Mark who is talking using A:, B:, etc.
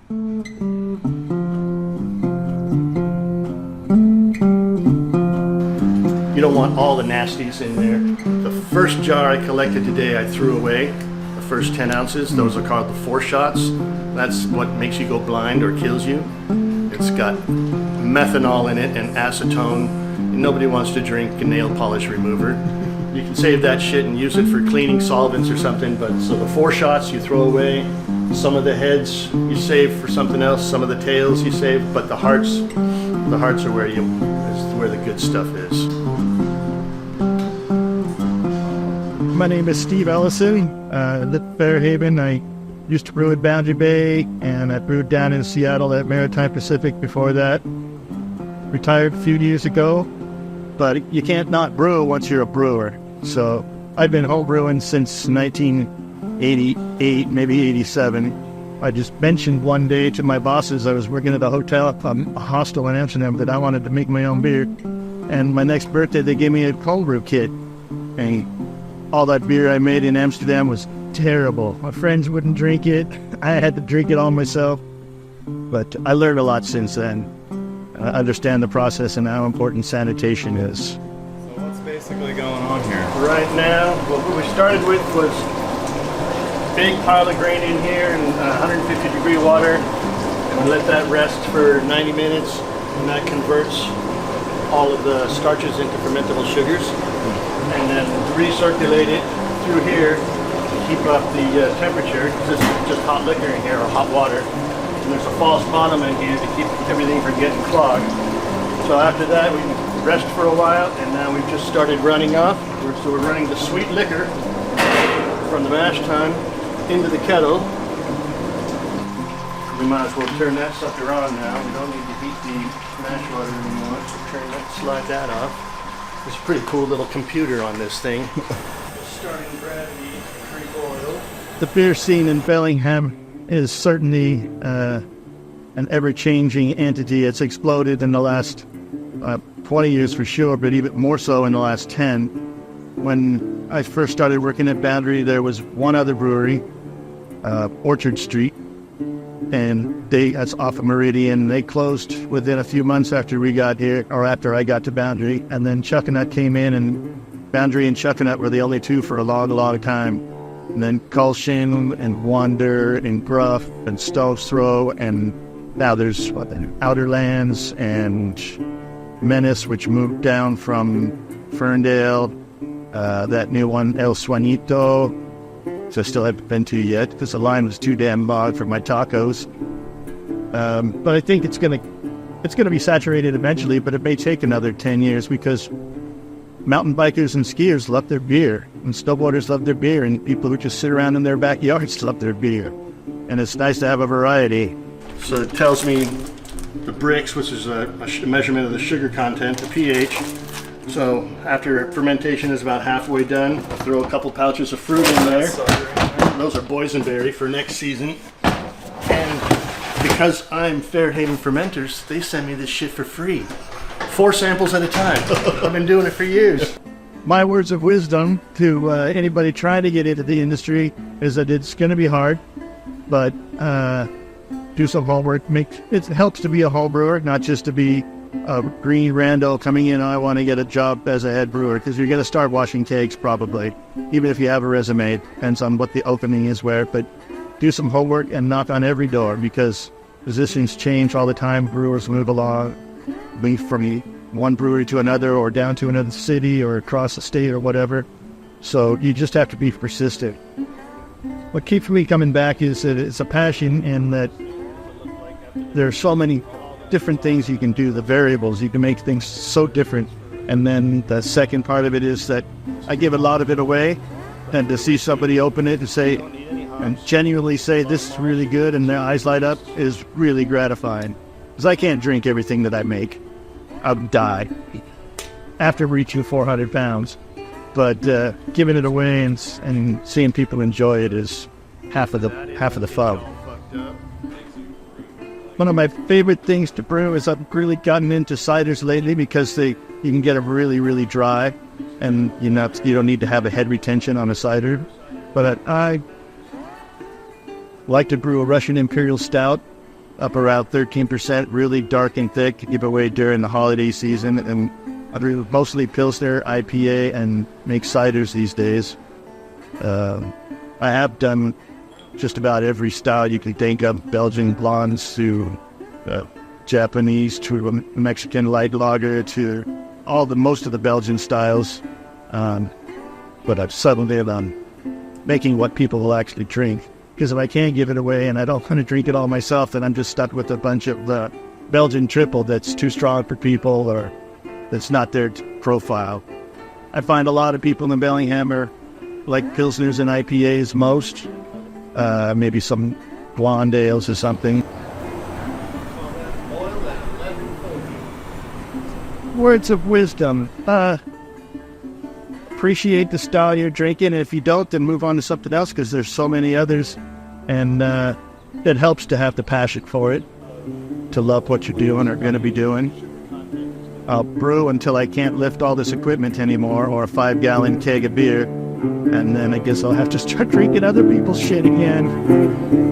A: You don't want all the nasties in there. The first jar I collected today I threw away. The first 10 ounces, those are called the 4 shots. That's what makes you go blind or kills you. It's got methanol in it and acetone. Nobody wants to drink a nail polish remover. You can save that shit and use it for cleaning solvents or something, but so the 4 shots you throw away. Some of the heads you save for something else, some of the tails you save, but the hearts are where the good stuff is.
B: My name is Steve Ellison. I live in Fairhaven. I used to brew at Boundary Bay, and I brewed down in Seattle at Maritime Pacific before that. Retired a few years ago, but you can't not brew once you're a brewer. So I've been home brewing since 1988, maybe 87. I just mentioned one day to my bosses, I was working at a hotel, a hostel in Amsterdam, that I wanted to make my own beer. And my next birthday, they gave me a cold brew kit. And all that beer I made in Amsterdam was terrible. My friends wouldn't drink it. I had to drink it all myself. But I learned a lot since then. I understand the process and how important sanitation is.
C: So what's basically going on here?
A: Right now, what we started with was a big pile of grain in here in 150 degree water. And we let that rest for 90 minutes, and that converts all of the starches into fermentable sugars. And then recirculate it through here to keep up the temperature, because this is just hot liquor in here, or hot water. And there's a false bottom in here to keep everything from getting clogged. So after that, we rest for a while, and now we've just started running off. So we're running the sweet liquor from the mash tun into the kettle. We might as well turn that sucker on now. We don't need to heat the mash water anymore, so slide that off. There's a pretty cool little computer on this thing. Starting gravity, creep oil.
B: The beer scene in Bellingham is certainly an ever-changing entity. It's exploded in the last 20 years for sure, but even more so in the last 10. When I first started working at Boundary, there was one other brewery, Orchard Street, and that's off of Meridian. They closed within a few months after we got here, or after I got to Boundary, and then Chuckanut came in, and Boundary and Chuckanut were the only two for a long time. And then Culshin and Wander and Gruff and Stove's Throw, and now there's Outerlands and Menace, which moved down from Ferndale, that new one, El Suanito, which I still haven't been to yet because the line was too damn long for my tacos. But I think it's gonna be saturated eventually, but it may take another 10 years because mountain bikers and skiers love their beer, and snowboarders love their beer, and people who just sit around in their backyards love their beer. And it's nice to have a variety.
A: So it tells me the Brix, which is a measurement of the sugar content, the pH. So after fermentation is about halfway done, I'll throw a couple pouches of fruit in there. Those are boysenberry for next season. And because I'm Fairhaven Fermenters, they send me this shit for free. 4 samples at a time. I've been doing it for years.
B: My words of wisdom to anybody trying to get into the industry is that it's going to be hard, but do some homework. It helps to be a home brewer, not just to be a green rando coming in, I want to get a job as a head brewer, because you're going to start washing kegs probably, even if you have a resume. It depends on what the opening is where, but do some homework and knock on every door, because positions change all the time. Brewers move along, move from one brewery to another, or down to another city, or across the state, or whatever. So you just have to be persistent. What keeps me coming back is that it's a passion, and that there are so many different things you can do, the variables. You can make things so different. And then the second part of it is that I give a lot of it away, and to see somebody open it and say, and genuinely say, this is really good, and their eyes light up, is really gratifying. Because I can't drink everything that I make. I'll die after reaching 400 pounds. But giving it away and seeing people enjoy it is half of the fun. One of my favorite things to brew is I've really gotten into ciders lately, because you can get them really, really dry, and you don't need to have a head retention on a cider. But I like to brew a Russian Imperial Stout up around 13%, really dark and thick, give away during the holiday season. And I do mostly Pilsner, IPA, and make ciders these days. I have done just about every style you can think of, Belgian blondes to Japanese to Mexican light lager to most of the Belgian styles. But I've settled in on making what people will actually drink. Because if I can't give it away and I don't want to drink it all myself, then I'm just stuck with a bunch of Belgian triple that's too strong for people or that's not their profile. I find a lot of people in Bellingham are like Pilsners and IPAs most. Maybe some blonde ales or something. Words of wisdom. Appreciate the style you're drinking, and if you don't, then move on to something else because there's so many others, and it helps to have the passion for it, to love what you're doing or going to be doing. I'll brew until I can't lift all this equipment anymore, or a 5-gallon keg of beer, and then I guess I'll have to start drinking other people's shit again.